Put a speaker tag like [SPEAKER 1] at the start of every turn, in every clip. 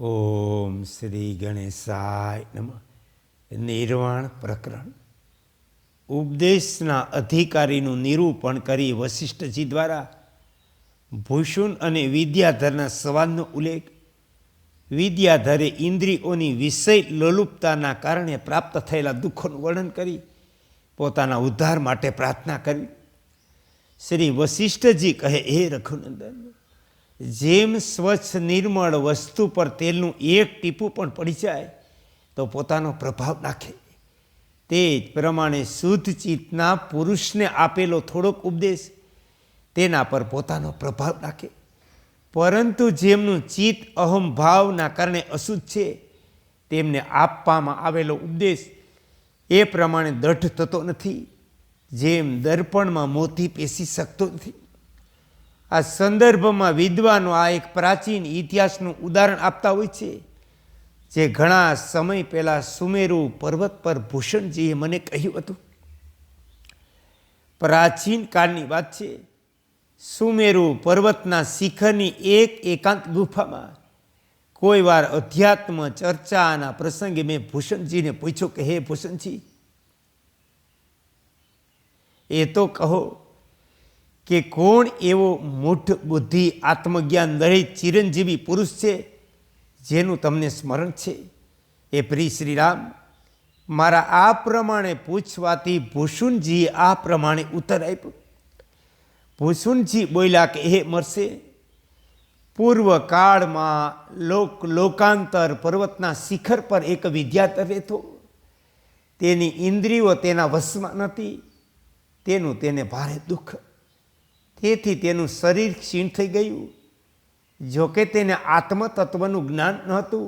[SPEAKER 1] ઓમ શ્રી ગણેશાય નમઃ. નિર્વાણ પ્રકરણ. ઉપદેશના અધિકારીનું નિરૂપણ કરી વશિષ્ઠજી દ્વારા ભૂષણ અને વિદ્યાધરના સવાલનો ઉલ્લેખ. વિદ્યાધરે ઇન્દ્રિયોની વિષય લોલુપતાના કારણે પ્રાપ્ત થયેલા દુઃખોનું વર્ણન કરી પોતાના ઉદ્ધાર માટે પ્રાર્થના કરી. શ્રી વશિષ્ઠજી કહે, હે રઘુનંદન, જેમ સ્વચ્છ નિર્મળ વસ્તુ પર તેલનું એક ટીપું પણ પડી જાય તો પોતાનો પ્રભાવ નાખે, તે જ પ્રમાણે શુદ્ધ ચિત્તના પુરુષને આપેલો થોડોક ઉપદેશ તેના પર પોતાનો પ્રભાવ નાખે. પરંતુ જેમનું ચિત્ત અહમભાવના કારણે અશુદ્ધ છે તેમને આપવામાં આવેલો ઉપદેશ એ પ્રમાણે દ્રઢ થતો નથી, જેમ દર્પણમાં મોતી પેસી શકતો નથી. આ સંદર્ભમાં વિદ્વાનો આ એક પ્રાચીન ઇતિહાસનું ઉદાહરણ આપતા હોય છે, જે ઘણા સમય પહેલાં સુમેરુ પર્વત પર ભૂષણજીએ મને કહ્યું હતું. પ્રાચીન કાળની વાત છે. સુમેરુ પર્વતના શિખરની એક એકાંત ગુફામાં કોઈ વાર અધ્યાત્મ ચર્ચાના પ્રસંગે મેં ભૂષણજીને પૂછ્યું કે, હે ભૂષણજી, એ તો કહો કે કોણ એવો મૂઢ બુદ્ધિ આત્મજ્ઞાન દરેક ચિરંજીવી પુરુષ છે જેનું તમને સ્મરણ છે? એ પ્રિય શ્રીરામ, મારા આ પ્રમાણે પૂછવાથી ભૂષણજીએ આ પ્રમાણે ઉત્તર આપ્યો. ભૂષણજી બોલ્યા કે, હે મરશે, પૂર્વકાળમાં લોકાંતર પર્વતના શિખર પર એક વિદ્યાધર રહેતો. તેની ઇન્દ્રિયો તેના વશમાં નથી, તેનું તેને ભારે દુઃખ. તેથી તેનું શરીર ક્ષીણ થઈ ગયું. જોકે તેને આત્મતત્વનું જ્ઞાન નહોતું,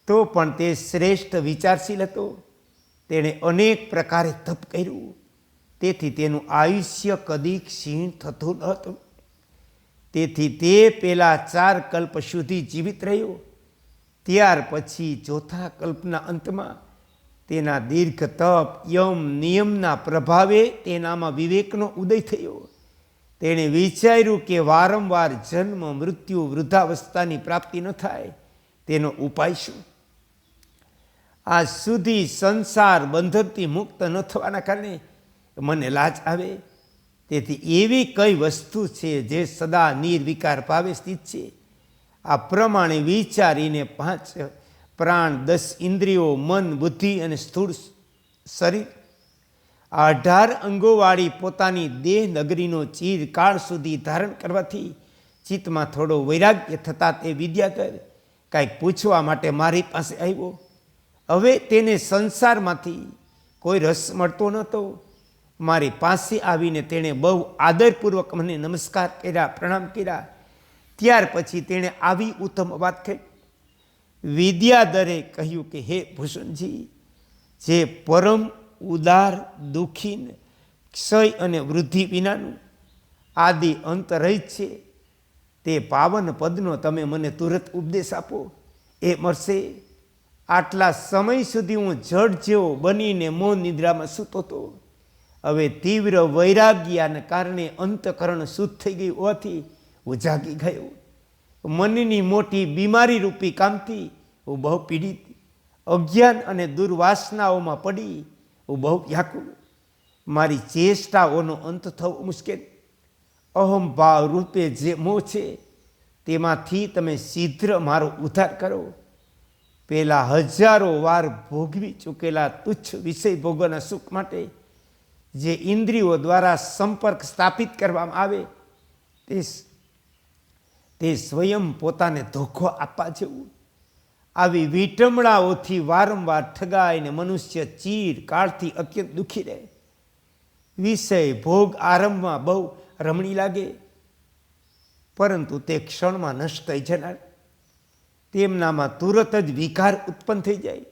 [SPEAKER 1] તો પણ તે શ્રેષ્ઠ વિચારશીલ હતો. તેણે અનેક પ્રકારે તપ કર્યું, તેથી તેનું આયુષ્ય કદી ક્ષીણ થતું ન હતું. તેથી તે પહેલાં 4 કલ્પ સુધી જીવિત રહ્યો. ત્યાર પછી ચોથા કલ્પના અંતમાં તેના દીર્ઘ તપ યમ નિયમના પ્રભાવે તેનામાં વિવેકનો ઉદય થયો. તેણે વિચાર્યું કે વારંવાર જન્મ મૃત્યુ વૃદ્ધાવસ્થાની પ્રાપ્તિ ન થાય તેનો ઉપાય શું? આ સુધી સંસાર બંધનથી મુક્ત ન થવાના કારણે મને લાજ આવે. તેથી એવી કઈ વસ્તુ છે જે સદા નિર્વિકાર ભાવે સ્થિત છે? આ પ્રમાણે વિચારીને 5 પ્રાણ, 10 ઇન્દ્રિયો, મન, બુદ્ધિ અને સ્થૂળ શરીર, 18 અંગોવાળી પોતાની દેહ નગરીનો ચિરકાળ સુધી ધારણ કરવાથી ચિત્તમાં થોડો વૈરાગ્ય થતાં તે વિદ્યાધર કાંઈક પૂછવા માટે મારી પાસે આવ્યો. હવે તેને સંસારમાંથી કોઈ રસ મળતો નહોતો. મારી પાસે આવીને તેણે બહુ આદરપૂર્વક મને નમસ્કાર કર્યા, પ્રણામ કર્યા. ત્યાર પછી તેણે આવી ઉત્તમ વાત કહી. વિદ્યાધરે કહ્યું કે, હે ભૂષણજી, જે પરમ ઉદાર, દુઃખી, ક્ષય અને વૃદ્ધિ વિનાનું આદિ અંત રહિત છે, તે પાવન પદનો તમે મને તુરંત ઉપદેશ આપો. એ મળશે. આટલા સમય સુધી હું જડ જેવો બનીને મૌન નિદ્રામાં સૂતો હતો. હવે તીવ્ર વૈરાગ્યને કારણે અંતકરણ શુદ્ધ થઈ ગયું હોવાથી હું જાગી ગયો. મનની મોટી બીમારી રૂપી કામથી હું બહુ પીડિત, અજ્ઞાન અને દુર્વાસનાઓમાં પડી હું બહુ વ્યાકુળ. મારી ચેષ્ટાઓનો અંત થવો મુશ્કેલ. અહમભાવ રૂપે જે મોહ છે તેમાંથી તમે શીઘ્ર મારો ઉદ્ધાર કરો. પહેલાં હજારો વાર ભોગવી ચૂકેલા તુચ્છ વિષય ભોગવાના સુખ માટે જે ઇન્દ્રિયો દ્વારા સંપર્ક સ્થાપિત કરવામાં આવે તે સ્વયં પોતાને ધોખો આપવા જેવું. આવી વિટમણાઓથી વારંવાર ઠગાઈને મનુષ્ય ચિરકાળથી અત્યંત દુઃખી રહે. વિષય ભોગ આરંભમાં બહુ રમણી લાગે, પરંતુ તે ક્ષણમાં નષ્ટ થઈ જનાર. તેમનામાં તુરત જ વિકાર ઉત્પન્ન થઈ જાય.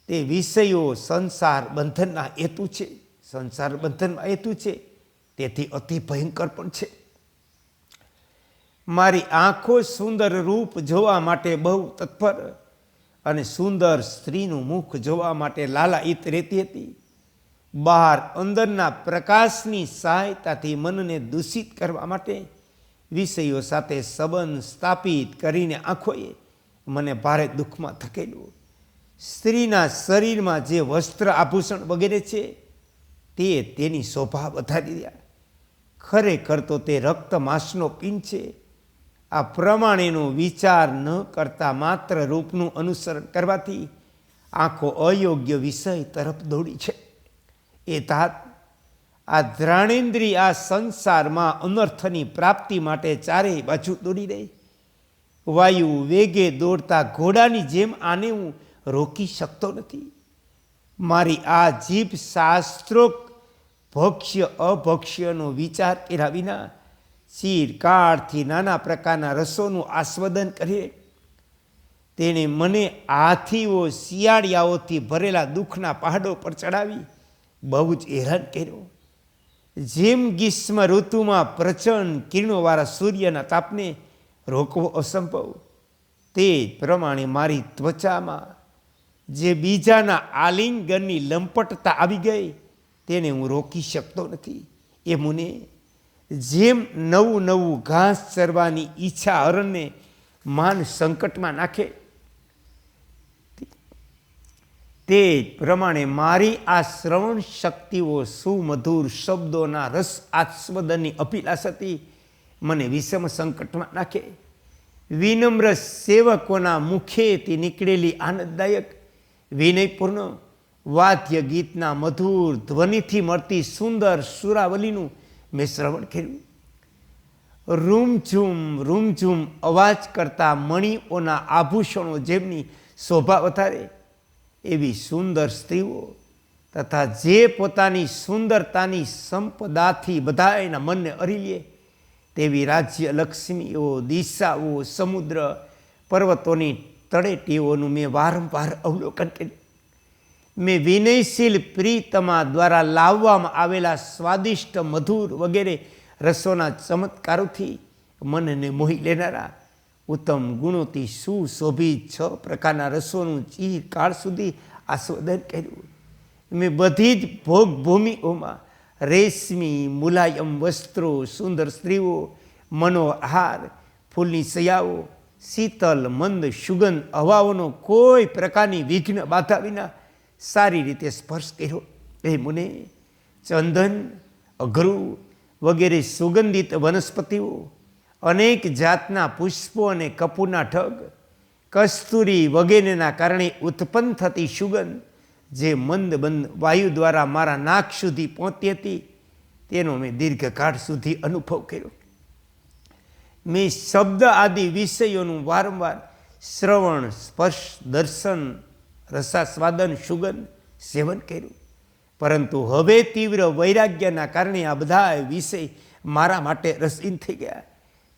[SPEAKER 1] તે વિષયો સંસાર બંધનના હેતુ છે. સંસાર બંધનમાં હેતુ છે, તેથી અતિ ભયંકર પણ છે. મારી આંખો સુંદર રૂપ જોવા માટે બહુ તત્પર અને સુંદર સ્ત્રીનું મુખ જોવા માટે લાલાયિત રહેતી હતી. બહાર અંદરના પ્રકાશની સહાયતાથી મનને દૂષિત કરવા માટે વિષયો સાથે સંબંધ સ્થાપિત કરીને આંખોએ મને ભારે દુઃખમાં ધકેલ્યો. સ્ત્રીના શરીરમાં જે વસ્ત્ર આભૂષણ વગેરે છે તે તેની શોભા વધારી રહ્યા. ખરેખર તો તે રક્ત માંસનો પિંડ છે. આ પ્રમાણેનો વિચાર ન કરતા માત્ર રૂપનું અનુસરણ કરવાથી આંખો અયોગ્ય વિષય તરફ દોડી છે. એ તાત આ ધ્રાણેન્દ્રિય આ સંસારમાં અનર્થની પ્રાપ્તિ માટે ચારેય બાજુ દોડી રહી. વાયુ વેગે દોડતા ઘોડાની જેમ આને હું રોકી શકતો નથી. મારી આ જીભ શાસ્ત્રોક્ત ભક્ષ્ય અભક્ષ્યનો વિચાર કર્યા વિના ચીરકાળથી નાના પ્રકારના રસોનું આસ્વાદન કરે. તેણે મને હાથીઓ શિયાળિયાઓથી ભરેલા દુઃખના પહાડો પર ચડાવી બહુ જ હેરાન કર્યો. જેમ ગ્રીષ્મ ઋતુમાં પ્રચંડ કિરણોવાળા સૂર્યના તાપને રોકવો અસંભવ, તે પ્રમાણે મારી ત્વચામાં જે બીજાના આલિંગનની લંપટતા આવી ગઈ તેને હું રોકી શકતો નથી. એ મુને જેમ નવું નવું ઘાસ ચરવાની ઈચ્છા હરણને માન સંકટમાં નાખે તે પ્રમાણે મારી આ શ્રવણ શક્તિઓ સુમધુર શબ્દોના રસ આસ્વાદનની અભિલાષાથી મને વિષમ સંકટમાં નાખે. વિનમ્ર સેવકોના મુખેથી નીકળેલી આનંદદાયક વિનયપૂર્ણ વાદ્ય ગીતના મધુર ધ્વનિથી મળતી સુંદર સુરાવલીનું મેં શ્રવણ કર્યું. રૂમઝૂમ અવાજ કરતા મણિઓના આભૂષણો જેમની શોભા વધારે એવી સુંદર સ્ત્રીઓ તથા જે પોતાની સુંદરતાની સંપદાથી બધાયના મનને અરી લે તેવી રાજ્ય લક્ષ્મીઓ, દિશાઓ, સમુદ્ર, પર્વતોની તળેટીઓનું મેં વારંવાર અવલોકન કર્યું. મેં વિનયશીલ પ્રીતમા દ્વારા લાવવામાં આવેલા સ્વાદિષ્ટ મધુર વગેરે રસોના ચમત્કારોથી મનને મોહી લેનારા ઉત્તમ ગુણોથી સુશોભિત 6 પ્રકારના રસોનું ચિરકાળ સુધી આસ્વાદન કર્યું. મેં બધી જ ભોગભૂમિઓમાં રેશમી મુલાયમ વસ્ત્રો, સુંદર સ્ત્રીઓ, મનોહાર, ફૂલની સયાઓ, શીતલ મંદ સુગંધ હવાઓનો કોઈ પ્રકારની વિઘ્ન બાધા વિના સારી રીતે સ્પર્શ કર્યો. એ મુને ચંદન, અઘરુ વગેરે સુગંધિત વનસ્પતિઓ, અનેક જાતના પુષ્પો અને કપૂરના ઢગ, કસ્તુરી વગેરેના કારણે ઉત્પન્ન થતી સુગંધ જે મંદ વાયુ દ્વારા મારા નાક સુધી પહોંચતી હતી તેનો મેં દીર્ઘકાળ સુધી અનુભવ કર્યો. મેં શબ્દ આદિ વિષયોનું વારંવાર શ્રવણ, સ્પર્શ, દર્શન, રસાસ્વાદન, સુગંધ સેવન કર્યું. પરંતુ હવે તીવ્ર વૈરાગ્યના કારણે આ બધા વિષય મારા માટે રસહીન થઈ ગયા.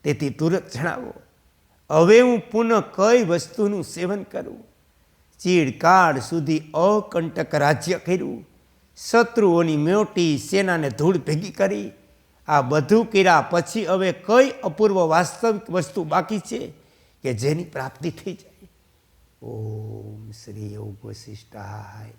[SPEAKER 1] તેથી તુરત જણાવો, હવે હું પુનઃ કઈ વસ્તુનું સેવન કરું? ચીરકાળ સુધી અકંટક રાજ્ય કર્યું, શત્રુઓની મોટી સેનાને ધૂળ ભેગી કરી. આ બધું કર્યા પછી હવે કઈ અપૂર્વ વાસ્તવિક વસ્તુ બાકી છે કે જેની પ્રાપ્તિ થઈ જાય? ઓમ શ્રી યોગ વશિષ્ઠાય.